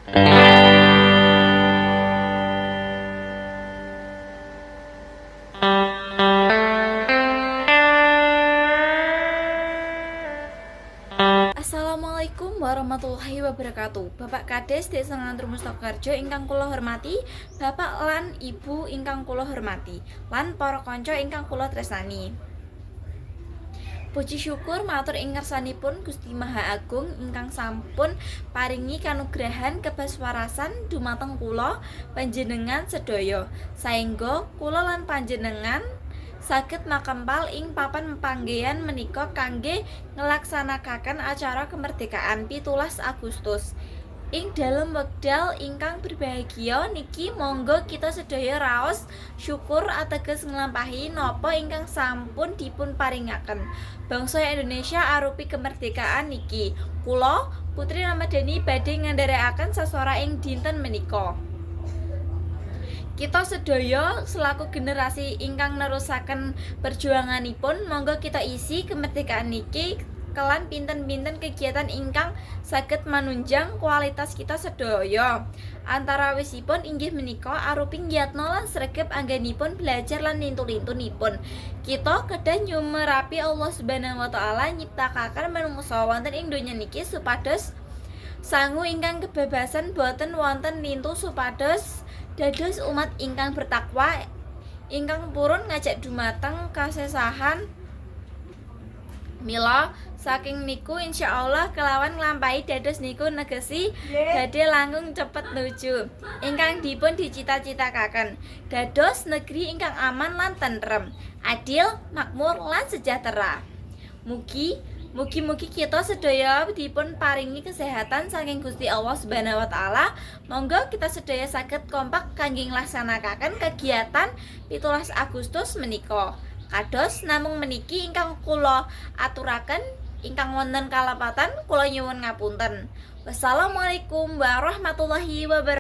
Assalamualaikum warahmatullahi wabarakatuh. Bapak Kades Desa Ngantur Mustakarjo ingkang kula hormati, Bapak lan Ibu ingkang kula hormati, lan para kanca ingkang kula tresnani. Puji syukur matur ing ngarsanipun Gusti Maha Agung ingkang sampun paringi kanugrahan kebaswarasan dumateng kula panjenengan sedaya, saengga kula lan panjenengan saged makempal ing papan panggehan menika kangge ngelaksanakaken acara kemerdekaan 17 Agustus. Ing dalem wekdal ingkang berbahagia niki monggo kita sedaya raos syukur ateges nglampahi napa ingkang sampun dipun paringaken bangsa Indonesia arupi kemerdekaan niki. Kula Putri Ramadhani badhe ngandharekaken sasora ing dinten menika. Kita sedaya selaku generasi ingkang nerusaken perjuanganipun, monggo kita isi kemerdekaan niki kelan pinten-pinten kegiatan ingkang saged manunjang kualitas kita sedaya. Antarawisipun inggih menika arupi ngiyatna lan sregep anggenipun belajar lan lintu-lintunipun. Kita kedah nyumerapi Allah Subhanahu wa taala nyiptakaken manungsa wonten ing donya niki supados sangu ingkang kebebasan boten wonten lintu supados dados umat ingkang bertakwa ingkang purun ngajak dumateng kasesahan. Mila saking niku insyaallah kelawan nglampahi dados niku negesi badhe langkung cepet nuju ingkang dipun dicita-citakaken dados negeri ingkang aman lan tentrem, adil, makmur lan sejahtera. Mugi kita sedaya dipun paringi kesehatan saking Gusti Allah Subhanahu wa taala. Monggo kita sedaya saged kompak kangge nglaksanakaken kegiatan 17 Agustus menika. Kados namung meniki ingkang kula aturaken, ingkang wonten kalapatan kula nyuwun ngapunten. Wassalamualaikum warahmatullahi wabarakatuh.